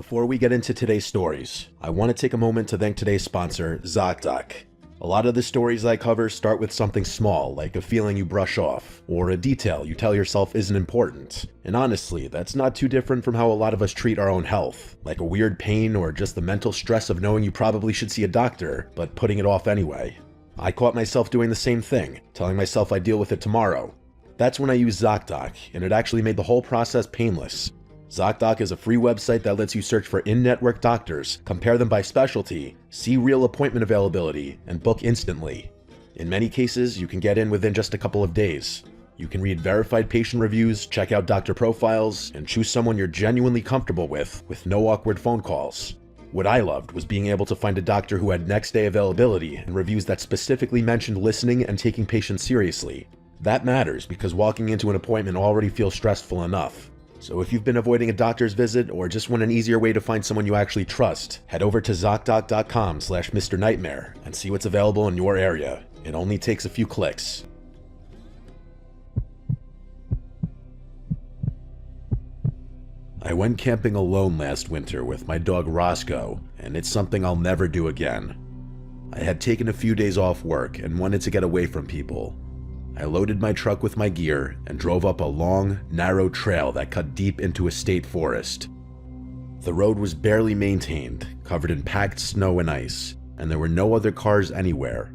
Before we get into today's stories, I want to take a moment to thank today's sponsor, ZocDoc. A lot of the stories I cover start with something small, like a feeling you brush off, or a detail you tell yourself isn't important. And honestly, that's not too different from how a lot of us treat our own health, like a weird pain or just the mental stress of knowing you probably should see a doctor, but putting it off anyway. I caught myself doing the same thing, telling myself I'd deal with it tomorrow. That's when I used ZocDoc, and it actually made the whole process painless. ZocDoc is a free website that lets you search for in-network doctors, compare them by specialty, see real appointment availability, and book instantly. In many cases, you can get in within just a couple of days. You can read verified patient reviews, check out doctor profiles, and choose someone you're genuinely comfortable with no awkward phone calls. What I loved was being able to find a doctor who had next-day availability and reviews that specifically mentioned listening and taking patients seriously. That matters because walking into an appointment already feels stressful enough. So if you've been avoiding a doctor's visit or just want an easier way to find someone you actually trust, head over to ZocDoc.com/Mr. Nightmare and see what's available in your area. It only takes a few clicks. I went camping alone last winter with my dog Roscoe, and it's something I'll never do again. I had taken a few days off work and wanted to get away from people. I loaded my truck with my gear and drove up a long, narrow trail that cut deep into a state forest. The road was barely maintained, covered in packed snow and ice, and there were no other cars anywhere.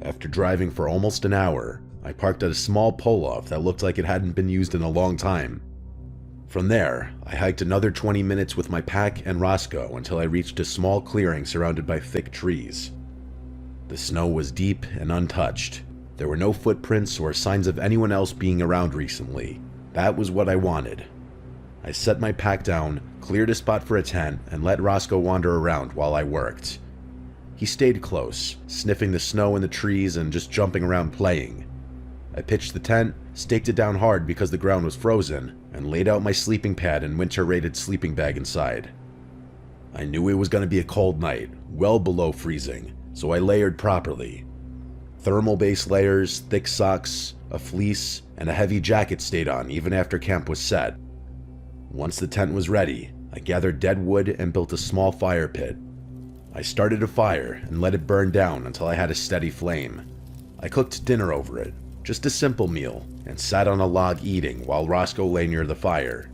After driving for almost an hour, I parked at a small pull-off that looked like it hadn't been used in a long time. From there, I hiked another 20 minutes with my pack and Roscoe until I reached a small clearing surrounded by thick trees. The snow was deep and untouched. There were no footprints or signs of anyone else being around recently. That was what I wanted. I set my pack down, cleared a spot for a tent, and let Roscoe wander around while I worked. He stayed close, sniffing the snow in the trees and just jumping around playing. I pitched the tent, staked it down hard because the ground was frozen, and laid out my sleeping pad and winter-rated sleeping bag inside. I knew it was going to be a cold night, well below freezing, so I layered properly. Thermal base layers, thick socks, a fleece, and a heavy jacket stayed on even after camp was set. Once the tent was ready, I gathered dead wood and built a small fire pit. I started a fire and let it burn down until I had a steady flame. I cooked dinner over it, just a simple meal, and sat on a log eating while Roscoe lay near the fire.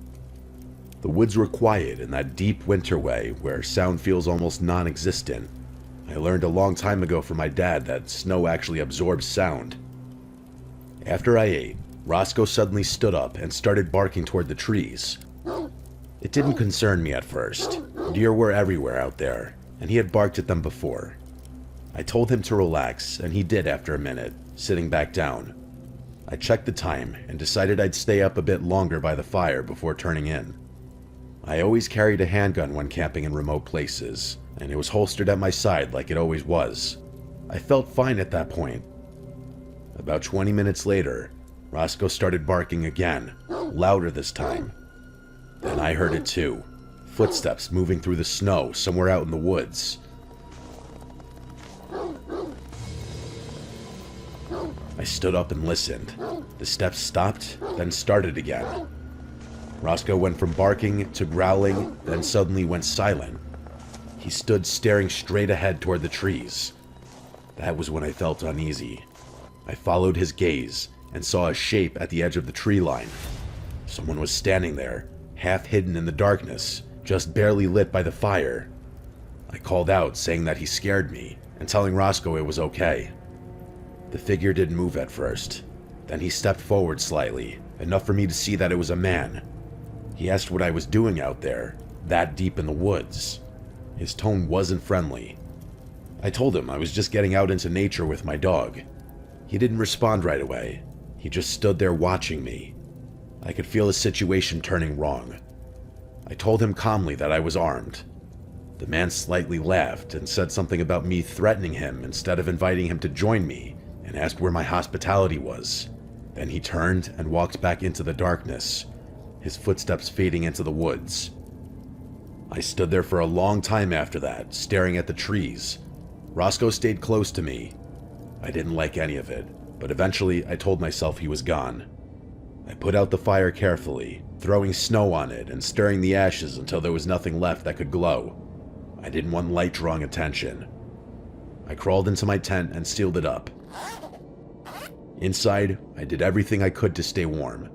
The woods were quiet in that deep winter way where sound feels almost non-existent. I learned a long time ago from my dad that snow actually absorbs sound. After I ate, Roscoe suddenly stood up and started barking toward the trees. It didn't concern me at first. Deer were everywhere out there, and he had barked at them before. I told him to relax, and he did after a minute, sitting back down. I checked the time and decided I'd stay up a bit longer by the fire before turning in. I always carried a handgun when camping in remote places, and it was holstered at my side like it always was. I felt fine at that point. About 20 minutes later, Roscoe started barking again, louder this time. Then I heard it too, footsteps moving through the snow somewhere out in the woods. I stood up and listened. The steps stopped, then started again. Roscoe went from barking to growling, then suddenly went silent. He stood staring straight ahead toward the trees. That was when I felt uneasy. I followed his gaze and saw a shape at the edge of the tree line. Someone was standing there, half hidden in the darkness, just barely lit by the fire. I called out, saying that he scared me, and telling Roscoe it was okay. The figure didn't move at first. Then he stepped forward slightly, enough for me to see that it was a man. He asked what I was doing out there, that deep in the woods. His tone wasn't friendly. I told him I was just getting out into nature with my dog. He didn't respond right away. He just stood there watching me. I could feel the situation turning wrong. I told him calmly that I was armed. The man slightly laughed and said something about me threatening him instead of inviting him to join me, and asked where my hospitality was. Then he turned and walked back into the darkness, his footsteps fading into the woods. I stood there for a long time after that, staring at the trees. Roscoe stayed close to me. I didn't like any of it, but eventually I told myself he was gone. I put out the fire carefully, throwing snow on it and stirring the ashes until there was nothing left that could glow. I didn't want light drawing attention. I crawled into my tent and sealed it up. Inside, I did everything I could to stay warm.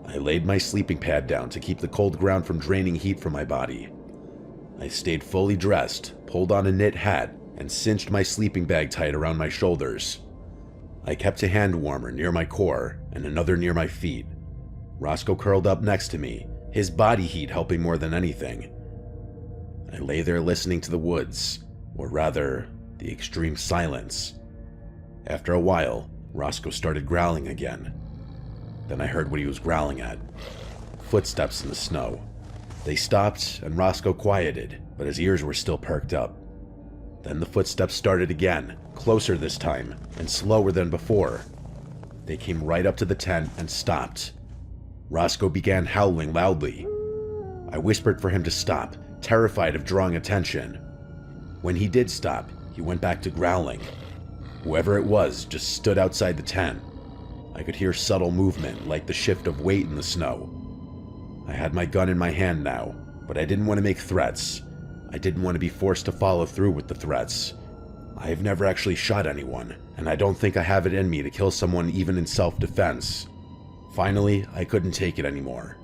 I laid my sleeping pad down to keep the cold ground from draining heat from my body. I stayed fully dressed, pulled on a knit hat, and cinched my sleeping bag tight around my shoulders. I kept a hand warmer near my core and another near my feet. Roscoe curled up next to me, his body heat helping more than anything. I lay there listening to the woods, or rather, the extreme silence. After a while, Roscoe started growling again. Then I heard what he was growling at. Footsteps in the snow. They stopped and Roscoe quieted, but his ears were still perked up. Then the footsteps started again, closer this time, and slower than before. They came right up to the tent and stopped. Roscoe began howling loudly. I whispered for him to stop, terrified of drawing attention. When he did stop, he went back to growling. Whoever it was just stood outside the tent. I could hear subtle movement, like the shift of weight in the snow. I had my gun in my hand now, but I didn't want to make threats. I didn't want to be forced to follow through with the threats. I have never actually shot anyone, and I don't think I have it in me to kill someone even in self-defense. Finally, I couldn't take it anymore.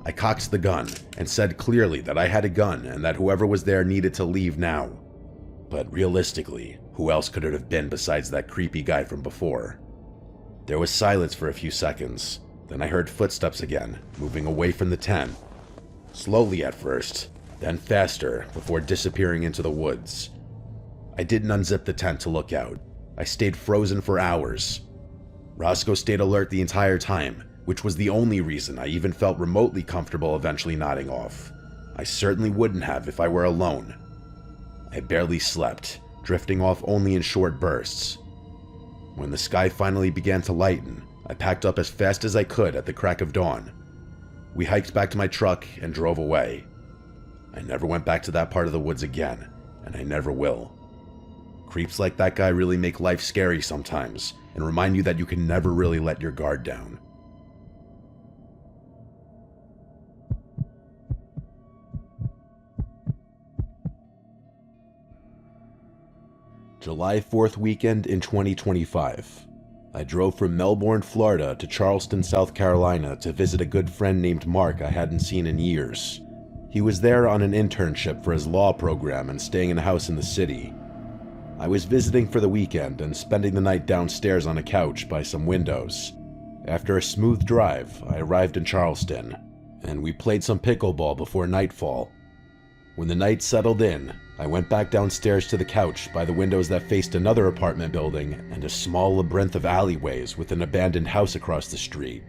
I cocked the gun and said clearly that I had a gun and that whoever was there needed to leave now. But realistically, who else could it have been besides that creepy guy from before? There was silence for a few seconds. Then I heard footsteps again, moving away from the tent. Slowly at first, then faster before disappearing into the woods. I didn't unzip the tent to look out. I stayed frozen for hours. Roscoe stayed alert the entire time, which was the only reason I even felt remotely comfortable eventually nodding off. I certainly wouldn't have if I were alone. I barely slept, drifting off only in short bursts. When the sky finally began to lighten, I packed up as fast as I could at the crack of dawn. We hiked back to my truck and drove away. I never went back to that part of the woods again, and I never will. Creeps like that guy really make life scary sometimes, and remind you that you can never really let your guard down. July 4th weekend in 2025. I drove from Melbourne, Florida to Charleston, South Carolina to visit a good friend named Mark I hadn't seen in years. He was there on an internship for his law program and staying in a house in the city. I was visiting for the weekend and spending the night downstairs on a couch by some windows. After a smooth drive, I arrived in Charleston, and we played some pickleball before nightfall. When the night settled in, I went back downstairs to the couch by the windows that faced another apartment building and a small labyrinth of alleyways with an abandoned house across the street.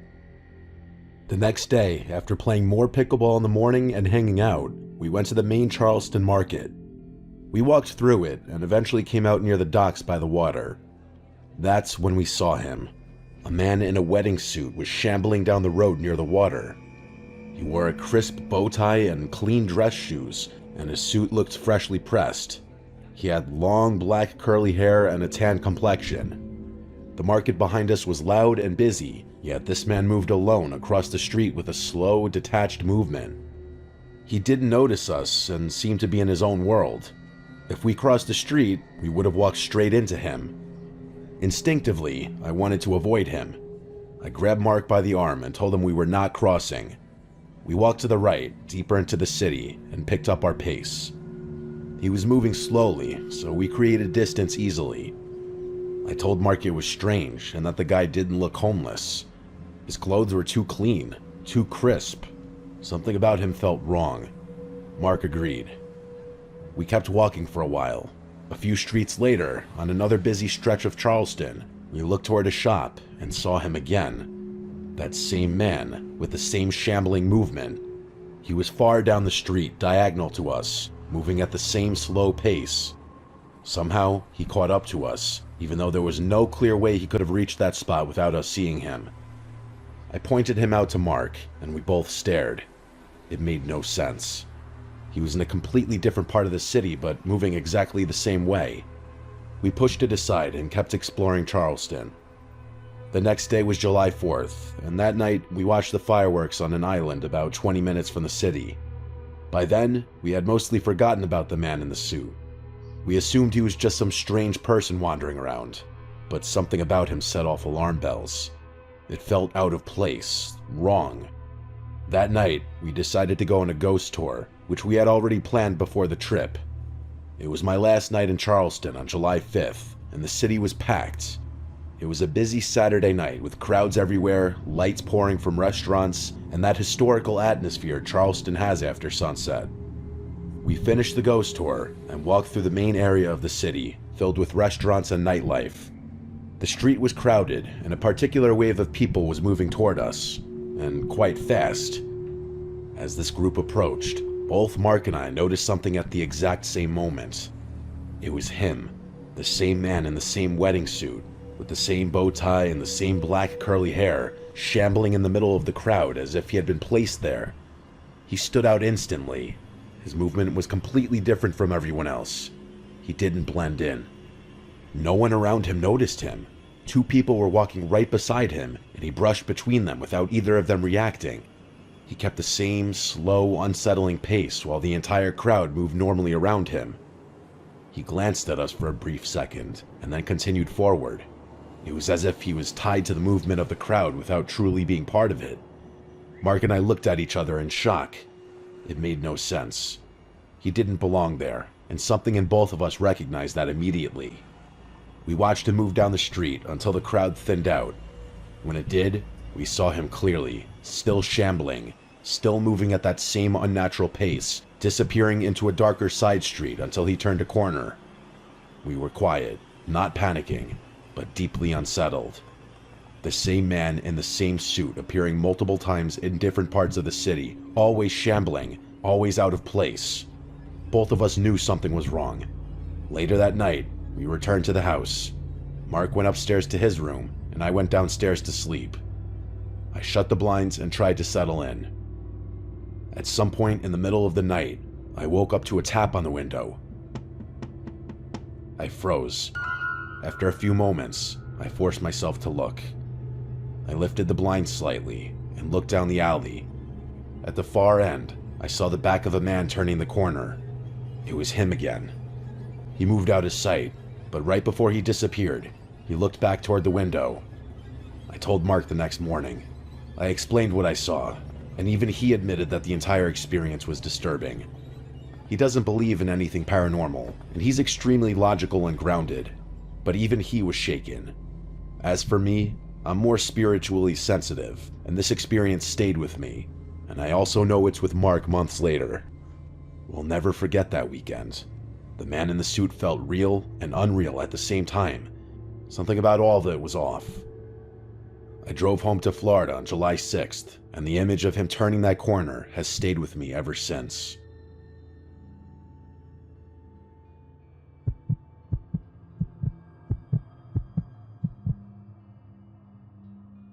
The next day, after playing more pickleball in the morning and hanging out, we went to the main Charleston market. We walked through it and eventually came out near the docks by the water. That's when we saw him. A man in a wedding suit was shambling down the road near the water. He wore a crisp bow tie and clean dress shoes, and his suit looked freshly pressed. He had long black curly hair and a tan complexion. The market behind us was loud and busy, yet this man moved alone across the street with a slow, detached movement. He didn't notice us and seemed to be in his own world. If we crossed the street, we would have walked straight into him. Instinctively, I wanted to avoid him. I grabbed Mark by the arm and told him we were not crossing. We walked to the right, deeper into the city, and picked up our pace. He was moving slowly, so we created distance easily. I told Mark it was strange and that the guy didn't look homeless. His clothes were too clean, too crisp. Something about him felt wrong. Mark agreed. We kept walking for a while. A few streets later, on another busy stretch of Charleston, we looked toward a shop and saw him again. That same man, with the same shambling movement. He was far down the street, diagonal to us, moving at the same slow pace. Somehow, he caught up to us, even though there was no clear way he could have reached that spot without us seeing him. I pointed him out to Mark, and we both stared. It made no sense. He was in a completely different part of the city, but moving exactly the same way. We pushed it aside and kept exploring Charleston. The next day was July 4th, and that night we watched the fireworks on an island about 20 minutes from the city. By then, we had mostly forgotten about the man in the suit. We assumed he was just some strange person wandering around, but something about him set off alarm bells. It felt out of place, wrong. That night, we decided to go on a ghost tour, which we had already planned before the trip. It was my last night in Charleston on July 5th, and the city was packed. It was a busy Saturday night with crowds everywhere, lights pouring from restaurants, and that historical atmosphere Charleston has after sunset. We finished the ghost tour and walked through the main area of the city, filled with restaurants and nightlife. The street was crowded, and a particular wave of people was moving toward us, and quite fast. As this group approached, both Mark and I noticed something at the exact same moment. It was him, the same man in the same wedding suit, with the same bow tie and the same black curly hair, shambling in the middle of the crowd as if he had been placed there. He stood out instantly. His movement was completely different from everyone else. He didn't blend in. No one around him noticed him. Two people were walking right beside him, and he brushed between them without either of them reacting. He kept the same slow, unsettling pace while the entire crowd moved normally around him. He glanced at us for a brief second, and then continued forward. It was as if he was tied to the movement of the crowd without truly being part of it. Mark and I looked at each other in shock. It made no sense. He didn't belong there, and something in both of us recognized that immediately. We watched him move down the street until the crowd thinned out. When it did, we saw him clearly, still shambling, still moving at that same unnatural pace, disappearing into a darker side street until he turned a corner. We were quiet, not panicking, but deeply unsettled. The same man in the same suit appearing multiple times in different parts of the city, always shambling, always out of place. Both of us knew something was wrong. Later that night, we returned to the house. Mark went upstairs to his room, and I went downstairs to sleep. I shut the blinds and tried to settle in. At some point in the middle of the night, I woke up to a tap on the window. I froze. After a few moments, I forced myself to look. I lifted the blinds slightly and looked down the alley. At the far end, I saw the back of a man turning the corner. It was him again. He moved out of sight, but right before he disappeared, he looked back toward the window. I told Mark the next morning. I explained what I saw, and even he admitted that the entire experience was disturbing. He doesn't believe in anything paranormal, and he's extremely logical and grounded, but even he was shaken. As for me, I'm more spiritually sensitive, and this experience stayed with me, and I also know it's with Mark months later. We'll never forget that weekend. The man in the suit felt real and unreal at the same time. Something about all of it was off. I drove home to Florida on July 6th, and the image of him turning that corner has stayed with me ever since.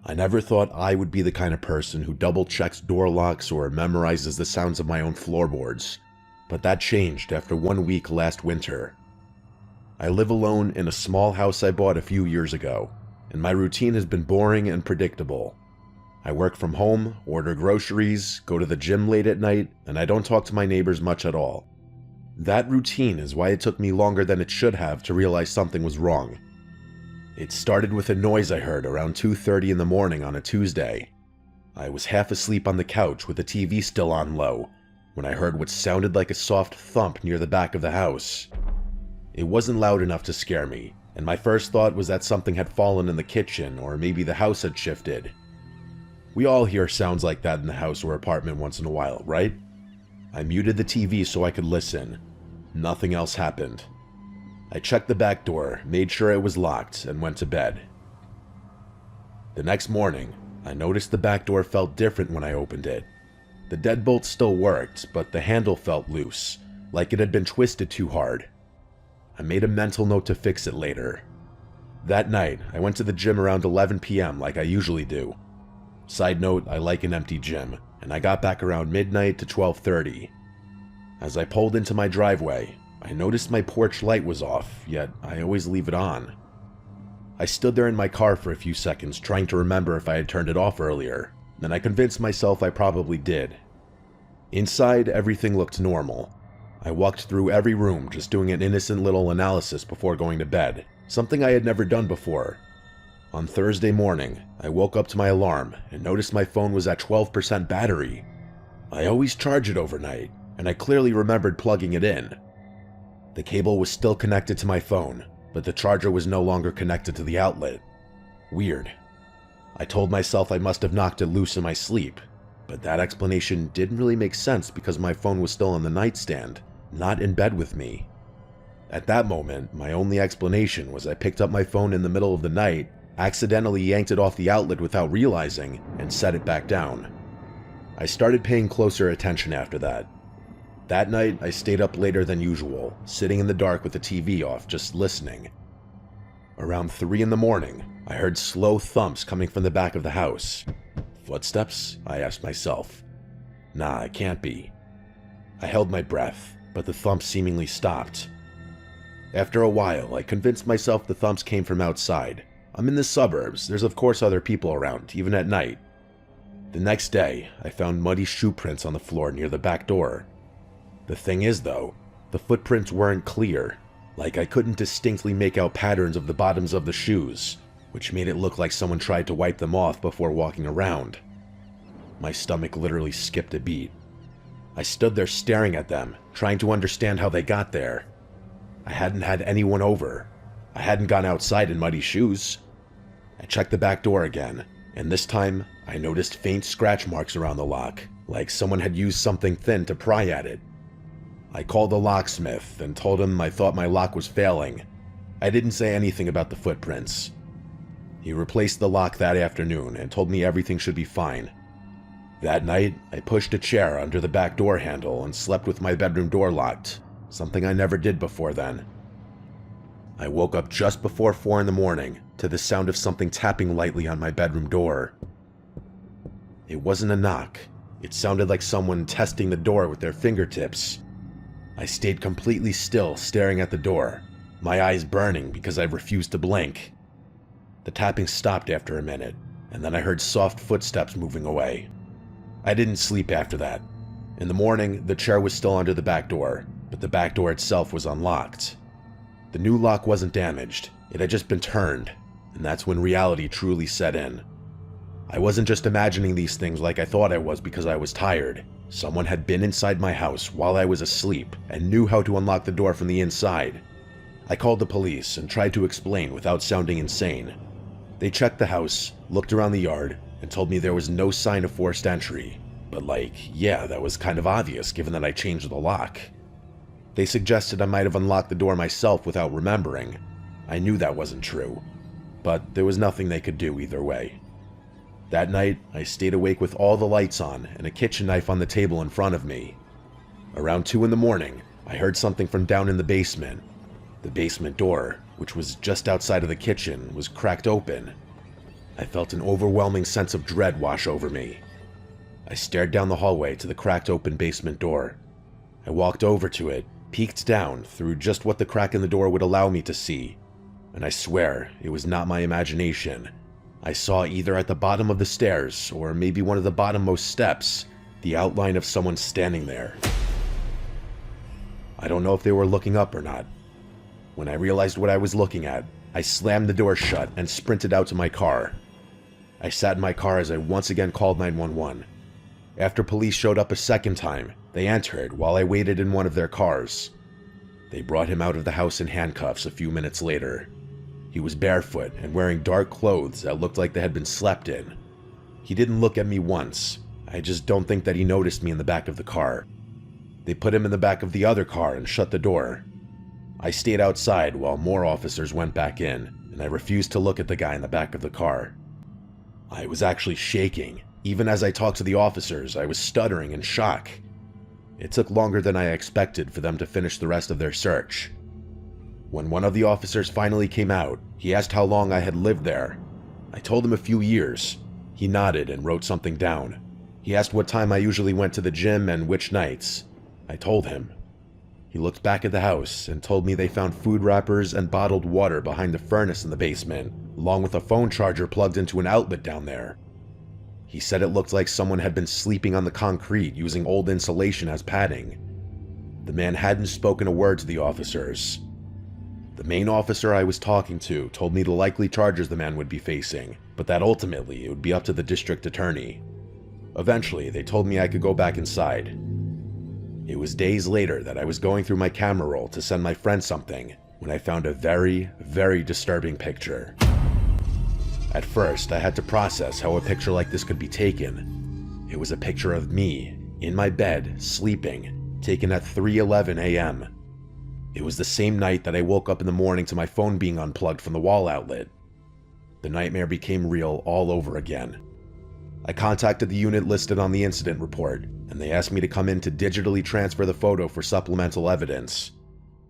I never thought I would be the kind of person who double-checks door locks or memorizes the sounds of my own floorboards, but that changed after 1 week last winter. I live alone in a small house I bought a few years ago, and my routine has been boring and predictable. I work from home, order groceries, go to the gym late at night, and I don't talk to my neighbors much at all. That routine is why it took me longer than it should have to realize something was wrong. It started with a noise I heard around 2:30 in the morning on a Tuesday. I was half asleep on the couch with the TV still on low when I heard what sounded like a soft thump near the back of the house. It wasn't loud enough to scare me, and my first thought was that something had fallen in the kitchen or maybe the house had shifted. We all hear sounds like that in the house or apartment once in a while, right? I muted the TV so I could listen. Nothing else happened. I checked the back door, made sure it was locked, and went to bed. The next morning, I noticed the back door felt different when I opened it. The deadbolt still worked, but the handle felt loose, like it had been twisted too hard. I made a mental note to fix it later. That night, I went to the gym around 11 p.m. like I usually do. Side note, I like an empty gym, and I got back around midnight to 12:30. As I pulled into my driveway, I noticed my porch light was off, yet I always leave it on. I stood there in my car for a few seconds trying to remember if I had turned it off earlier, and I convinced myself I probably did. Inside, everything looked normal. I walked through every room just doing an innocent little analysis before going to bed, something I had never done before. On Thursday morning, I woke up to my alarm and noticed my phone was at 12% battery. I always charge it overnight, and I clearly remembered plugging it in. The cable was still connected to my phone, but the charger was no longer connected to the outlet. Weird. I told myself I must have knocked it loose in my sleep, but that explanation didn't really make sense because my phone was still on the nightstand, not in bed with me. At that moment, my only explanation was I picked up my phone in the middle of the night, accidentally yanked it off the outlet without realizing, and set it back down. I started paying closer attention after that. That night, I stayed up later than usual, sitting in the dark with the TV off, just listening. Around 3 in the morning, I heard slow thumps coming from the back of the house. Footsteps? I asked myself. Nah, it can't be. I held my breath, but the thumps seemingly stopped. After a while, I convinced myself the thumps came from outside. I'm in the suburbs, there's of course other people around, even at night. The next day, I found muddy shoe prints on the floor near the back door. The thing is though, the footprints weren't clear, like I couldn't distinctly make out patterns of the bottoms of the shoes, which made it look like someone tried to wipe them off before walking around. My stomach literally skipped a beat. I stood there staring at them, trying to understand how they got there. I hadn't had anyone over. I hadn't gone outside in muddy shoes. I checked the back door again, and this time I noticed faint scratch marks around the lock, like someone had used something thin to pry at it. I called the locksmith and told him I thought my lock was failing. I didn't say anything about the footprints. He replaced the lock that afternoon and told me everything should be fine. That night, I pushed a chair under the back door handle and slept with my bedroom door locked, something I never did before then. I woke up just before 4 in the morning to the sound of something tapping lightly on my bedroom door. It wasn't a knock. It sounded like someone testing the door with their fingertips. I stayed completely still, staring at the door, my eyes burning because I refused to blink. The tapping stopped after a minute, and then I heard soft footsteps moving away. I didn't sleep after that. In the morning, the chair was still under the back door, but the back door itself was unlocked. The new lock wasn't damaged, it had just been turned, and that's when reality truly set in. I wasn't just imagining these things like I thought I was because I was tired. Someone had been inside my house while I was asleep and knew how to unlock the door from the inside. I called the police and tried to explain without sounding insane. They checked the house, looked around the yard, and told me there was no sign of forced entry. But yeah, that was kind of obvious given that I changed the lock. They suggested I might have unlocked the door myself without remembering. I knew that wasn't true, but there was nothing they could do either way. That night, I stayed awake with all the lights on and a kitchen knife on the table in front of me. Around 2 in the morning, I heard something from down in the basement. The basement door, which was just outside of the kitchen, was cracked open. I felt an overwhelming sense of dread wash over me. I stared down the hallway to the cracked open basement door. I walked over to it, peeked down through just what the crack in the door would allow me to see, and I swear it was not my imagination. I saw either at the bottom of the stairs, or maybe one of the bottommost steps, the outline of someone standing there. I don't know if they were looking up or not. When I realized what I was looking at, I slammed the door shut and sprinted out to my car. I sat in my car as I once again called 911. After police showed up a second time, they entered while I waited in one of their cars. They brought him out of the house in handcuffs a few minutes later. He was barefoot and wearing dark clothes that looked like they had been slept in. He didn't look at me once. I just don't think that he noticed me in the back of the car. They put him in the back of the other car and shut the door. I stayed outside while more officers went back in, and I refused to look at the guy in the back of the car. I was actually shaking. Even as I talked to the officers, I was stuttering in shock. It took longer than I expected for them to finish the rest of their search. When one of the officers finally came out, he asked how long I had lived there. I told him a few years. He nodded and wrote something down. He asked what time I usually went to the gym and which nights. I told him. He looked back at the house and told me they found food wrappers and bottled water behind the furnace in the basement, along with a phone charger plugged into an outlet down there. He said it looked like someone had been sleeping on the concrete using old insulation as padding. The man hadn't spoken a word to the officers. The main officer I was talking to told me the likely charges the man would be facing, but that ultimately it would be up to the district attorney. Eventually, they told me I could go back inside. It was days later that I was going through my camera roll to send my friend something when I found a very, very disturbing picture. At first, I had to process how a picture like this could be taken. It was a picture of me, in my bed, sleeping, taken at 3:11 a.m. It was the same night that I woke up in the morning to my phone being unplugged from the wall outlet. The nightmare became real all over again. I contacted the unit listed on the incident report, and they asked me to come in to digitally transfer the photo for supplemental evidence.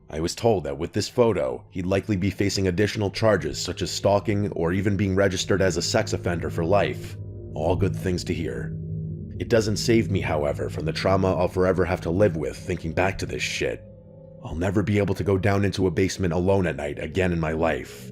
I was told that with this photo, he'd likely be facing additional charges such as stalking or even being registered as a sex offender for life. All good things to hear. It doesn't save me, however, from the trauma I'll forever have to live with thinking back to this shit. I'll never be able to go down into a basement alone at night again in my life.